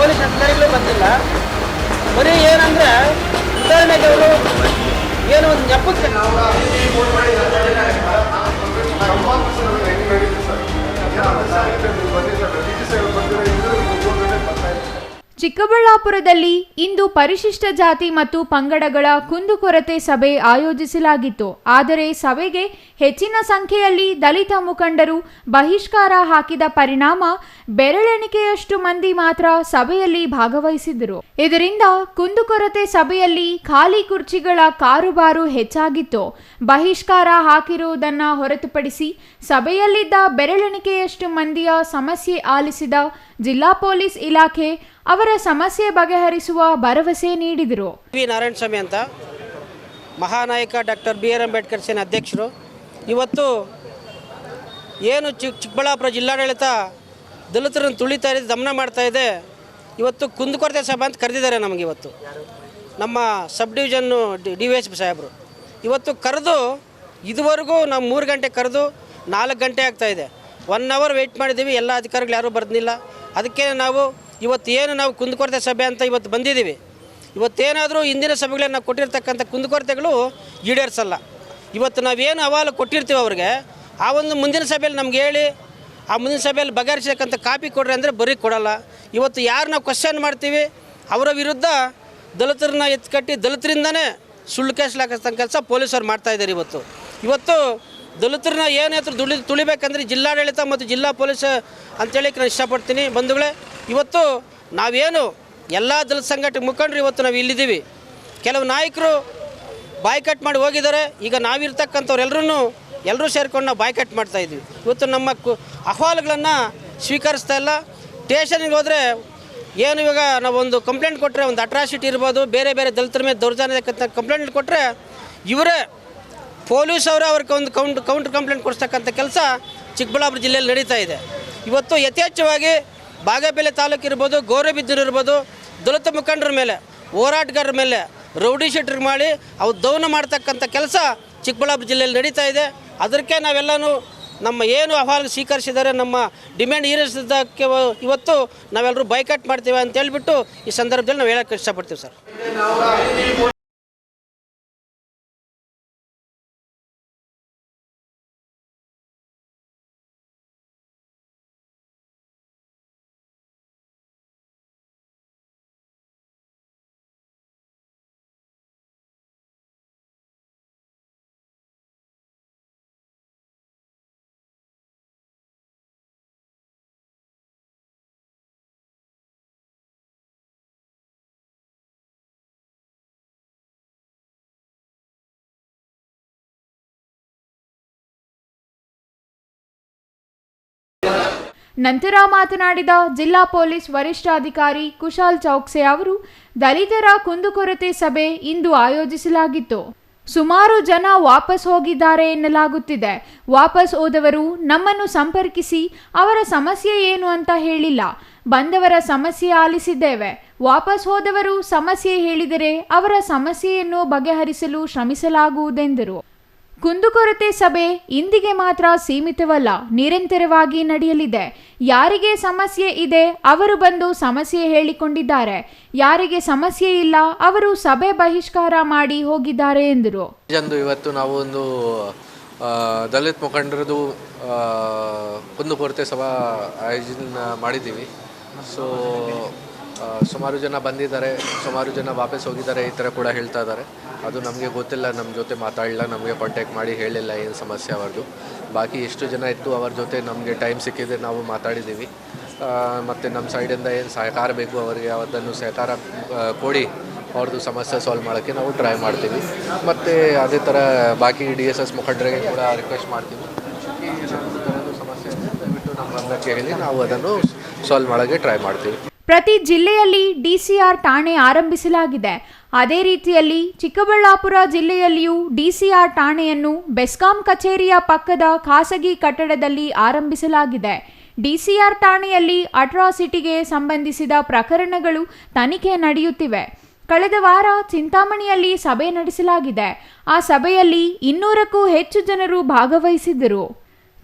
Police ಅಧಿಕಾರಿಗಳು ಬಂದಿಲ್ಲ. ಬರೀ ಏನಂದ್ರೆ ಉದಾಹರಣೆಗೆ ಅವರು ಏನೋ ಒಂದು ನೆಪಕ್ಕೆ ಚಿಕ್ಕಬಳ್ಳಾಪುರದಲ್ಲಿ ಇಂದು ಪರಿಶಿಷ್ಟ ಜಾತಿ ಮತ್ತು ಪಂಗಡಗಳ ಕುಂದುಕೊರತೆ ಸಭೆ ಆಯೋಜಿಸಲಾಗಿತ್ತು. ಆದರೆ ಸಭೆಗೆ ಹೆಚ್ಚಿನ ಸಂಖ್ಯೆಯಲ್ಲಿ ದಲಿತ ಮುಖಂಡರು ಬಹಿಷ್ಕಾರ ಹಾಕಿದ ಪರಿಣಾಮ ಬೆರಳೆಣಿಕೆಯಷ್ಟು ಮಂದಿ ಮಾತ್ರ ಸಭೆಯಲ್ಲಿ ಭಾಗವಹಿಸಿದ್ದರು. ಇದರಿಂದ ಕುಂದುಕೊರತೆ ಸಭೆಯಲ್ಲಿ ಖಾಲಿ ಕುರ್ಚಿಗಳ ಕಾರುಬಾರು ಹೆಚ್ಚಾಗಿತ್ತು. ಬಹಿಷ್ಕಾರ ಹಾಕಿರುವುದನ್ನು ಹೊರತುಪಡಿಸಿ ಸಭೆಯಲ್ಲಿದ್ದ ಬೆರಳೆಣಿಕೆಯಷ್ಟು ಮಂದಿಯ ಸಮಸ್ಯೆ ಆಲಿಸಿದ ಜಿಲ್ಲಾ ಪೊಲೀಸ್ ಇಲಾಖೆ ಅವರ ಸಮಸ್ಯೆ ಬಗೆಹರಿಸುವ ಭರವಸೆ ನೀಡಿದರು. ವಿ ನಾರಾಯಣಸ್ವಾಮಿ ಅಂತ ಮಹಾನಾಯಕ ಡಾಕ್ಟರ್ BR ಅಂಬೇಡ್ಕರ್ ಸೇನೆ ಅಧ್ಯಕ್ಷರು. ಇವತ್ತು ಏನು ಚಿಕ್ಕಬಳ್ಳಾಪುರ ಜಿಲ್ಲಾಡಳಿತ ದಲಿತರನ್ನು ತುಳಿತಾ ಇದೆ, ದಮನ ಮಾಡ್ತಾ ಇದೆ. ಇವತ್ತು ಕುಂದುಕೊರತೆ ಸಭೆ ಅಂತ ಕರೆದಿದ್ದಾರೆ ನಮಗೆ. ಇವತ್ತು ನಮ್ಮ ಸಬ್ ಡಿವಿಷನ್ನು DVSP ಸಾಹೇಬರು ಇವತ್ತು ಕರೆದು ಇದುವರೆಗೂ ನಾವು 3 ಗಂಟೆ ಕರೆದು 4 ಗಂಟೆ ಆಗ್ತಾಯಿದೆ. 1 ಅವರ್ ವೆಯ್ಟ್ ಮಾಡಿದ್ದೀವಿ. ಎಲ್ಲ ಅಧಿಕಾರಿಗಳು ಯಾರೂ ಬರ್ದಿಲ್ಲ. ಅದಕ್ಕೆ ನಾವು ಇವತ್ತು ಏನು ನಾವು ಕುಂದುಕೊರತೆ ಸಭೆ ಅಂತ ಇವತ್ತು ಬಂದಿದ್ದೀವಿ. ಇವತ್ತೇನಾದರೂ ಹಿಂದಿನ ಸಭೆಗಳಲ್ಲಿ ನಾವು ಕೊಟ್ಟಿರ್ತಕ್ಕಂಥ ಕುಂದುಕೊರತೆಗಳು ಈಡೇರಿಸಲ್ಲ. ಇವತ್ತು ನಾವೇನು ಅಹವಾಲು ಕೊಟ್ಟಿರ್ತೀವಿ ಅವ್ರಿಗೆ, ಆ ಒಂದು ಮುಂದಿನ ಸಭೆಯಲ್ಲಿ ನಮ್ಗೆ ಹೇಳಿ ಆ ಮುಂದಿನ ಸಭೆಯಲ್ಲಿ ಬಗೆಹರಿಸಕ್ಕಂಥ ಕಾಪಿ ಕೊಡ್ರಿ ಅಂದರೆ ಬರೀ ಕೊಡಲ್ಲ. ಇವತ್ತು ಯಾರು ನಾವು ಕ್ವಶನ್ ಮಾಡ್ತೀವಿ ಅವರ ವಿರುದ್ಧ ದಲಿತರನ್ನ ಎತ್ಕಟ್ಟಿ ದಲಿತರಿಂದನೇ ಸುಳ್ಳು ಕೇಸ್ ಹಾಕಿಸ್ತಂಥ ಕೆಲಸ ಪೊಲೀಸರು ಮಾಡ್ತಾಯಿದ್ದಾರೆ. ಇವತ್ತು ದಲಿತರನ್ನ ಏನಾದರೂ ತುಳಿಬೇಕಂದ್ರೆ ಜಿಲ್ಲಾಡಳಿತ ಮತ್ತು ಜಿಲ್ಲಾ ಪೊಲೀಸ್ ಅಂತೇಳಿ ನಾನು ಇಷ್ಟಪಡ್ತೀನಿ. ಬಂಧುಗಳೇ, ಇವತ್ತು ನಾವೇನು ಎಲ್ಲ ದಲಿತ ಸಂಘಟನೆ ಮುಖಂಡರು ಇವತ್ತು ನಾವು ಇಲ್ಲಿದ್ದೀವಿ. ಕೆಲವು ನಾಯಕರು ಬಾಯ್ಕಟ್ ಮಾಡಿ ಹೋಗಿದ್ದಾರೆ. ಈಗ ಎಲ್ಲರೂ ಸೇರ್ಕೊಂಡು ನಾವು ಬಾಯ್ಕಟ್ ಮಾಡ್ತಾಯಿದ್ವಿ. ಇವತ್ತು ನಮ್ಮ ಅಹವಾಲುಗಳನ್ನು ಸ್ವೀಕರಿಸ್ತಾ ಇಲ್ಲ. ಸ್ಟೇಷನ್ಗೆ ಹೋದರೆ ಏನು ಇವಾಗ ನಾವು ಒಂದು ಕಂಪ್ಲೇಂಟ್ ಕೊಟ್ಟರೆ, ಒಂದು ಅಟ್ರಾಸಿಟಿ ಇರ್ಬೋದು, ಬೇರೆ ದಲಿತರ ಮೇಲೆ ದೌರ್ಜನ್ಯಕ್ಕಂಥ ಕಂಪ್ಲೇಂಟ್ ಕೊಟ್ಟರೆ ಇವರೇ ಪೊಲೀಸವರು ಅವ್ರಿಗೆ ಒಂದು ಕೌಂಟರ್ ಕಂಪ್ಲೇಂಟ್ ಕೊಡಿಸ್ತಕ್ಕಂಥ ಕೆಲಸ ಚಿಕ್ಕಬಳ್ಳಾಪುರ ಜಿಲ್ಲೆಯಲ್ಲಿ ನಡೀತಾ ಇದೆ. ಇವತ್ತು ಯಥೇಚ್ಛವಾಗಿ ಬಾಗೇಪಲ್ಲಿ ತಾಲೂಕು ಇರ್ಬೋದು, ಗೌರಿಬಿದನೂರು ಇರ್ಬೋದು, ದಲಿತ ಮುಖಂಡರ ಮೇಲೆ, ಹೋರಾಟಗಾರರ ಮೇಲೆ ರೌಡಿ ಶೀಟರ್ ಮಾಡಿ ಅವ್ರು ದೌನ ಮಾಡ್ತಕ್ಕಂಥ ಕೆಲಸ ಚಿಕ್ಕಬಳ್ಳಾಪುರ ಜಿಲ್ಲೆಯಲ್ಲಿ ನಡೀತಾ ಇದೆ. ಅದಕ್ಕೆ ನಾವೆಲ್ಲನೂ ನಮ್ಮ ಏನು ಅಹವಾಲು ಸ್ವೀಕರಿಸಿದ್ದಾರೆ, ನಮ್ಮ ಡಿಮ್ಯಾಂಡ್ ಈಡೇರಿಸಿದ್ದಕ್ಕೆ ಇವತ್ತು ನಾವೆಲ್ಲರೂ ಬೈಕಾಟ್ ಮಾಡ್ತೀವಿ ಅಂತ ಹೇಳ್ಬಿಟ್ಟು ಈ ಸಂದರ್ಭದಲ್ಲಿ ನಾವು ಹೇಳೋಕ್ಕೆ ಇಷ್ಟಪಡ್ತೀವಿ ಸರ್. ನಂತರ ಮಾತನಾಡಿದ ಜಿಲ್ಲಾ ಪೊಲೀಸ್ ವರಿಷ್ಠಾಧಿಕಾರಿ ಕುಶಾಲ್ ಚೌಕ್ಸೆ ಅವರು, ದಲಿತರ ಕುಂದುಕೊರತೆ ಸಭೆ ಇಂದು ಆಯೋಜಿಸಲಾಗಿತ್ತು. ಸುಮಾರು ಜನ ವಾಪಸ್ ಹೋಗಿದ್ದಾರೆ ಎನ್ನಲಾಗುತ್ತಿದೆ. ವಾಪಸ್ ಹೋದವರು ನಮ್ಮನ್ನು ಸಂಪರ್ಕಿಸಿ ಅವರ ಸಮಸ್ಯೆ ಏನು ಅಂತ ಹೇಳಿಲ್ಲ. ಬಂದವರ ಸಮಸ್ಯೆ ಆಲಿಸಿದ್ದೇವೆ. ವಾಪಸ್ ಹೋದವರು ಸಮಸ್ಯೆ ಹೇಳಿದರೆ ಅವರ ಸಮಸ್ಯೆಯನ್ನು ಬಗೆಹರಿಸಲು ಶ್ರಮಿಸಲಾಗುವುದೆಂದರು. ಕುಂದುಕೊರತೆ ಸಭೆ ಇಂದಿಗೆ ಮಾತ್ರ ಸೀಮಿತವಲ್ಲ, ನಿರಂತರವಾಗಿ ನಡೆಯಲಿದೆ. ಯಾರಿಗೆ ಸಮಸ್ಯೆ ಇದೆ ಅವರು ಬಂದು ಸಮಸ್ಯೆ ಹೇಳಿಕೊಂಡಿದ್ದಾರೆ. ಯಾರಿಗೆ ಸಮಸ್ಯೆ ಇಲ್ಲ ಅವರು ಸಭೆ ಬಹಿಷ್ಕಾರ ಮಾಡಿ ಹೋಗಿದ್ದಾರೆ ಎಂದರು. ಇವತ್ತು ನಾವು ಒಂದು ದಲಿತ ಮುಖಂಡರದು ಕುಂದುಕೊರತೆ ಸಭಾ ಆಯೋಜನೆ ಮಾಡಿದ್ದೀವಿ. ಸೊ ಸುಮಾರು ಜನ ಬಂದಿದ್ದಾರೆ, ಸುಮಾರು ಜನ ವಾಪಸ್ ಹೋಗಿದ್ದಾರೆ, ಈ ಥರ ಕೂಡ ಹೇಳ್ತಾ ಇದ್ದಾರೆ. ಅದು ನಮಗೆ ಗೊತ್ತಿಲ್ಲ, ನಮ್ಮ ಜೊತೆ ಮಾತಾಡಲಿಲ್ಲ, ನಮಗೆ ಕಾಂಟ್ಯಾಕ್ಟ್ ಮಾಡಿ ಹೇಳಿಲ್ಲ ಏನು ಸಮಸ್ಯೆ ಅವ್ರದ್ದು. ಬಾಕಿ ಎಷ್ಟು ಜನ ಇತ್ತು ಅವ್ರ ಜೊತೆ ನಮಗೆ ಟೈಮ್ ಸಿಕ್ಕಿದೆ, ನಾವು ಮಾತಾಡಿದ್ದೀವಿ. ಮತ್ತು ನಮ್ಮ ಸೈಡಿಂದ ಏನು ಸಹಕಾರ ಬೇಕು ಅವರಿಗೆ ಅದನ್ನು ಸಹಕಾರ ಕೊಡಿ, ಅವ್ರದ್ದು ಸಮಸ್ಯೆ ಸಾಲ್ವ್ ಮಾಡೋಕ್ಕೆ ನಾವು ಟ್ರೈ ಮಾಡ್ತೀವಿ. ಮತ್ತು ಅದೇ ಥರ ಬಾಕಿ DSS ಮುಖಂಡರಿಗೆ ಕೂಡ ರಿಕ್ವೆಸ್ಟ್ ಮಾಡ್ತೀವಿ, ಸಮಸ್ಯೆ ದಯವಿಟ್ಟು ನಮ್ಮ ಗಮನಕ್ಕೆ ಹೇಳಿ, ನಾವು ಅದನ್ನು ಸಾಲ್ವ್ ಮಾಡೋಕ್ಕೆ ಟ್ರೈ ಮಾಡ್ತೀವಿ. ಪ್ರತಿ ಜಿಲ್ಲೆಯಲ್ಲಿ DCR ಠಾಣೆ ಆರಂಭಿಸಲಾಗಿದೆ. ಅದೇ ರೀತಿಯಲ್ಲಿ ಚಿಕ್ಕಬಳ್ಳಾಪುರ ಜಿಲ್ಲೆಯಲ್ಲಿಯೂ DCR ಠಾಣೆಯನ್ನು ಬೆಸ್ಕಾಂ ಕಚೇರಿಯ ಪಕ್ಕದ ಖಾಸಗಿ ಕಟ್ಟಡದಲ್ಲಿ ಆರಂಭಿಸಲಾಗಿದೆ. DCR ಠಾಣೆಯಲ್ಲಿ ಅಟ್ರಾಸಿಟಿಗೆ ಸಂಬಂಧಿಸಿದ ಪ್ರಕರಣಗಳು ತನಿಖೆ ನಡೆಯುತ್ತಿವೆ. ಕಳೆದ ವಾರ ಚಿಂತಾಮಣಿಯಲ್ಲಿ ಸಭೆ ನಡೆಸಲಾಗಿದೆ. ಆ ಸಭೆಯಲ್ಲಿ 200ಕ್ಕೂ ಹೆಚ್ಚು ಜನರು ಭಾಗವಹಿಸಿದ್ದರು.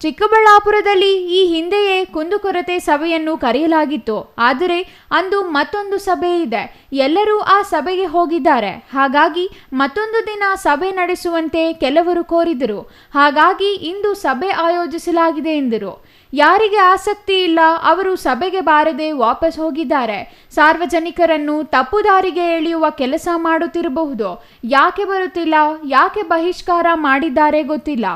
ಚಿಕ್ಕಬಳ್ಳಾಪುರದಲ್ಲಿ ಈ ಹಿಂದೆಯೇ ಕುಂದುಕೊರತೆ ಸಭೆಯನ್ನು ಕರೆಯಲಾಗಿತ್ತು. ಆದರೆ ಅಂದು ಮತ್ತೊಂದು ಸಭೆ ಇದೆ. ಎಲ್ಲರೂ ಆ ಸಭೆಗೆ ಹೋಗಿದ್ದಾರೆ. ಹಾಗಾಗಿ ಮತ್ತೊಂದು ದಿನ ಸಭೆ ನಡೆಸುವಂತೆ ಕೆಲವರು ಕೋರಿದರು. ಹಾಗಾಗಿ ಇಂದು ಸಭೆ ಆಯೋಜಿಸಲಾಗಿದೆ ಎಂದರು. ಯಾರಿಗೆ ಆಸಕ್ತಿ ಇಲ್ಲ ಅವರು ಸಭೆಗೆ ಬಾರದೆ ವಾಪಸ್ ಹೋಗಿದ್ದಾರೆ. ಸಾರ್ವಜನಿಕರನ್ನು ತಪ್ಪು ದಾರಿಗೆ ಎಳೆಯುವ ಕೆಲಸ ಮಾಡುತ್ತಿರಬಹುದು. ಯಾಕೆ ಬರುತ್ತಿಲ್ಲ, ಯಾಕೆ ಬಹಿಷ್ಕಾರ ಮಾಡಿದ್ದಾರೆ ಗೊತ್ತಿಲ್ಲ.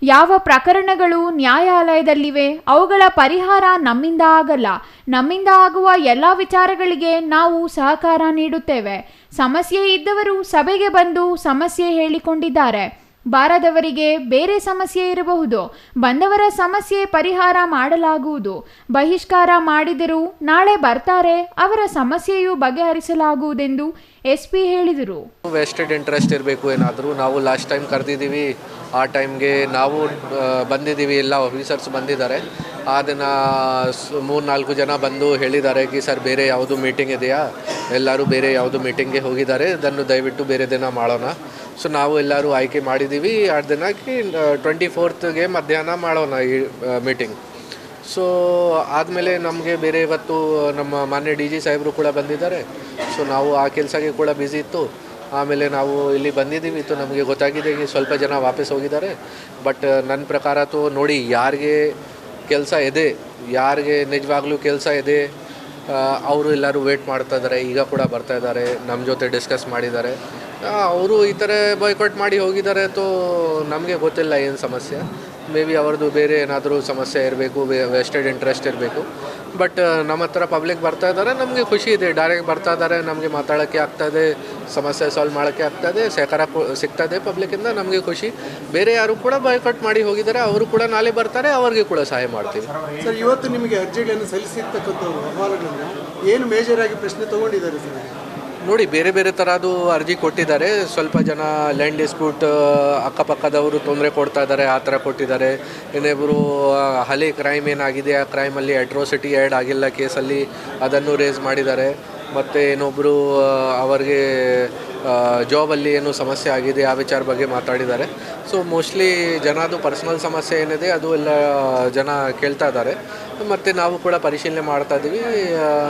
ಯಾವ ಪ್ರಕರಣಗಳು ನ್ಯಾಯಾಲಯದಲ್ಲಿವೆ ಅವುಗಳ ಪರಿಹಾರ ನಮ್ಮಿಂದ ಆಗಲ್ಲ. ನಮ್ಮಿಂದ ಆಗುವ ಎಲ್ಲ ವಿಚಾರಗಳಿಗೆ ನಾವು ಸಹಕಾರ ನೀಡುತ್ತೇವೆ. ಸಮಸ್ಯೆ ಇದ್ದವರು ಸಭೆಗೆ ಬಂದು ಸಮಸ್ಯೆ ಹೇಳಿಕೊಂಡಿದ್ದಾರೆ. ಬಾರದವರಿಗೆ ಬೇರೆ ಸಮಸ್ಯೆ ಇರಬಹುದು. ಬಂದವರ ಸಮಸ್ಯೆ ಪರಿಹಾರ ಮಾಡಲಾಗುವುದು. ಬಹಿಷ್ಕಾರ ಮಾಡಿದರೂ ನಾಳೆ ಬರ್ತಾರೆ, ಅವರ ಸಮಸ್ಯೆಯು ಬಗೆಹರಿಸಲಾಗುವುದೆಂದು SP ಹೇಳಿದರು. ವೆಸ್ಟೆಡ್ ಇಂಟ್ರೆಸ್ಟ್ ಇರಬೇಕು. ಏನಾದರೂ ನಾವು ಲಾಸ್ಟ್ ಟೈಮ್ ಕರೆದಿದ್ದೀವಿ, ಆ ಟೈಮ್ಗೆ ನಾವು ಬಂದಿದ್ದೀವಿ, ಎಲ್ಲ ಆಫೀಸರ್ಸ್ ಬಂದಿದ್ದಾರೆ. ಅದನ್ನು 3-4 ಜನ ಬಂದು ಹೇಳಿದ್ದಾರೆ ಕಿ ಸರ್ ಬೇರೆ ಯಾವುದು ಮೀಟಿಂಗ್ ಇದೆಯಾ, ಎಲ್ಲರೂ ಬೇರೆ ಯಾವುದು ಮೀಟಿಂಗ್ಗೆ ಹೋಗಿದ್ದಾರೆ, ಅದನ್ನು ದಯವಿಟ್ಟು ಬೇರೆ ದಿನ ಮಾಡೋಣ. ಸೊ ನಾವು ಎಲ್ಲರೂ ಆಯ್ಕೆ ಮಾಡಿದ್ದೀವಿ ಆ ದಿನಕ್ಕೆ 24ಗೆ ಮಧ್ಯಾಹ್ನ ಮಾಡೋಣ ಈ ಮೀಟಿಂಗ್. ಸೊ ಆದಮೇಲೆ ನಮಗೆ ಬೇರೆ ಇವತ್ತು ನಮ್ಮ ಮಾನ್ಯ DG ಸಾಹೇಬರು ಕೂಡ ಬಂದಿದ್ದಾರೆ. ಸೊ ನಾವು ಆ ಕೆಲಸಕ್ಕೆ ಕೂಡ ಬ್ಯುಸಿ ಇತ್ತು. ಆಮೇಲೆ ನಾವು ಇಲ್ಲಿ ಬಂದಿದ್ದೀವಿ ಇತ್ತು, ನಮಗೆ ಗೊತ್ತಾಗಿದೆ कि ಸ್ವಲ್ಪ ಜನ ವಾಪಸ್ ಹೋಗಿದ್ದಾರೆ. ಬಟ್ ನನ್ನ ಪ್ರಕಾರ ನೋಡಿ, ಯಾರಿಗೆ ಕೆಲಸ ಇದೆ, ಯಾರಿಗೆ ನಿಜವಾಗ್ಲೂ ಕೆಲಸ ಇದೆ ಅವರು ಎಲ್ಲರೂ ವೇಟ್ ಮಾಡ್ತಾ ಇದ್ದಾರೆ. ಈಗ ಕೂಡ ಬರ್ತಾ ಇದ್ದಾರೆ, ನಮ್ಮ ಜೊತೆ ಡಿಸ್ಕಸ್ ಮಾಡಿದ್ದಾರೆ. ಅವರು ಈ ಥರ ಬಾಯ್ಕಾಟ್ ಮಾಡಿ ಹೋಗಿದ್ದಾರೆ. ನಮಗೆ ಗೊತ್ತಿಲ್ಲ ಏನು ಸಮಸ್ಯೆ. ಮೇ ಬಿ ಅವ್ರದ್ದು ಬೇರೆ ಏನಾದರೂ ಸಮಸ್ಯೆ ಇರಬೇಕು, ವೆಸ್ಟೆಡ್ ಇಂಟ್ರೆಸ್ಟ್ ಇರಬೇಕು. ಬಟ್ ನಮ್ಮ ಹತ್ರ ಪಬ್ಲಿಕ್ ಬರ್ತಾ ಇದ್ದಾರೆ, ನಮಗೆ ಖುಷಿ ಇದೆ. ಡೈರೆಕ್ಟ್ ಬರ್ತಾ ಇದ್ದಾರೆ, ನಮಗೆ ಮಾತಾಡೋಕ್ಕೆ ಆಗ್ತಾಯಿದೆ, ಸಮಸ್ಯೆ ಸಾಲ್ವ್ ಮಾಡೋಕ್ಕೆ ಆಗ್ತಾಯಿದೆ, ಸಹಕಾರ ಸಿಗ್ತಾಯಿದೆ ಪಬ್ಲಿಕ್ಕಿಂದ, ನಮಗೆ ಖುಷಿ. ಬೇರೆ ಯಾರು ಕೂಡ ಬಾಯ್ಕಾಟ್ ಮಾಡಿ ಹೋಗಿದ್ದಾರೆ, ಅವರು ಕೂಡ ನಾಳೆ ಬರ್ತಾರೆ, ಅವ್ರಿಗೆ ಕೂಡ ಸಹಾಯ ಮಾಡ್ತೀವಿ. ಸರ್, ಇವತ್ತು ನಿಮಗೆ ಅರ್ಜಿಗಳನ್ನು ಸಲ್ಲಿಸಿರ್ತಕ್ಕಂಥ ಅಹವಾಲುಗಳನ್ನು ಏನು ಮೇಜರ್ ಆಗಿ ಪ್ರಶ್ನೆ ತೊಗೊಂಡಿದ್ದಾರೆ ಸರ್? ನೋಡಿ, ಬೇರೆ ಬೇರೆ ಥರದ್ದು ಅರ್ಜಿ ಕೊಟ್ಟಿದ್ದಾರೆ. ಸ್ವಲ್ಪ ಜನ ಲ್ಯಾಂಡ್ ಡಿಸ್ಪ್ಯೂಟ್ ಅಕ್ಕಪಕ್ಕದವರು ತೊಂದರೆ ಕೊಡ್ತಾ ಇದ್ದಾರೆ, ಆ ಥರ ಕೊಟ್ಟಿದ್ದಾರೆ. ಇನ್ನೊಬ್ಬರು ಹಳೆ ಕ್ರೈಮ್ ಏನಾಗಿದೆ ಆ ಕ್ರೈಮಲ್ಲಿ ಅಟ್ರೋಸಿಟಿ ಆ್ಯಡ್ ಆಗಿಲ್ಲ ಕೇಸಲ್ಲಿ, ಅದನ್ನು ರೇಸ್ ಮಾಡಿದ್ದಾರೆ. ಮತ್ತು ಇನ್ನೊಬ್ಬರು ಅವರಿಗೆ ಜಾಬಲ್ಲಿ ಏನು ಸಮಸ್ಯೆ ಆಗಿದೆ ಆ ವಿಚಾರ ಬಗ್ಗೆ ಮಾತಾಡಿದ್ದಾರೆ. ಸೊ ಮೋಸ್ಟ್ಲಿ ಜನದು ಪರ್ಸ್ನಲ್ ಸಮಸ್ಯೆ ಏನಿದೆ ಅದು ಎಲ್ಲ ಜನ ಕೇಳ್ತಾ ಇದ್ದಾರೆ. ಮತ್ತು ನಾವು ಕೂಡ ಪರಿಶೀಲನೆ ಮಾಡ್ತಾ ಇದ್ದೀವಿ.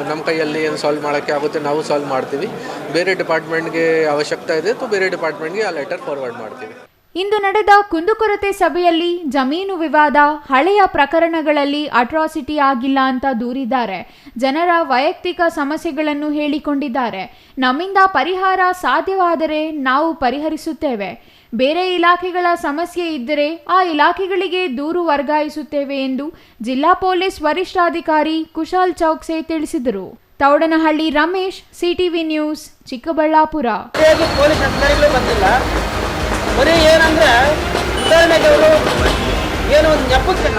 ನಮ್ಮ ಕೈಯಲ್ಲಿ ಏನು ಸಾಲ್ವ್ ಮಾಡೋಕ್ಕೆ ಆಗುತ್ತೆ ನಾವು ಸಾಲ್ವ್ ಮಾಡ್ತೀವಿ. ಬೇರೆ ಡಿಪಾರ್ಟ್ಮೆಂಟ್ಗೆ ಅವಶ್ಯಕತೆ ಇದೆ ಬೇರೆ ಡಿಪಾರ್ಟ್ಮೆಂಟ್ಗೆ ಆ ಲೆಟರ್ ಫಾರ್ವರ್ಡ್ ಮಾಡ್ತೀವಿ. ಇಂದು ನಡೆದ ಕುಂದುಕೊರತೆ ಸಭೆಯಲ್ಲಿ ಜಮೀನು ವಿವಾದ, ಹಳೆಯ ಪ್ರಕರಣಗಳಲ್ಲಿ ಅಟ್ರಾಸಿಟಿ ಆಗಿಲ್ಲ ಅಂತ ದೂರಿದ್ದಾರೆ. ಜನರ ವೈಯಕ್ತಿಕ ಸಮಸ್ಯೆಗಳನ್ನು ಹೇಳಿಕೊಂಡಿದ್ದಾರೆ. ನಮ್ಮಿಂದ ಪರಿಹಾರ ಸಾಧ್ಯವಾದರೆ ನಾವು ಪರಿಹರಿಸುತ್ತೇವೆ. ಬೇರೆ ಇಲಾಖೆಗಳ ಸಮಸ್ಯೆ ಇದ್ದರೆ ಆ ಇಲಾಖೆಗಳಿಗೆ ದೂರು ವರ್ಗಾಯಿಸುತ್ತೇವೆ ಎಂದು ಜಿಲ್ಲಾ ಪೊಲೀಸ್ ವರಿಷ್ಠಾಧಿಕಾರಿ ಕುಶಾಲ್ ಚೌಕ್ಸೆ ತಿಳಿಸಿದರು. Taudanahalli Ramesh, CTV news, Chikkaballapura. Police ಅಧಿಕಾರಿಗಳು ಬಂದಿಲ್ಲ. ಬರೀ ಏನಂದ್ರೆ ಉದಾಹರಣೆಗೆ ಅವರು ಏನೋ ಒಂದು ನೆಪಕ್ಕೆ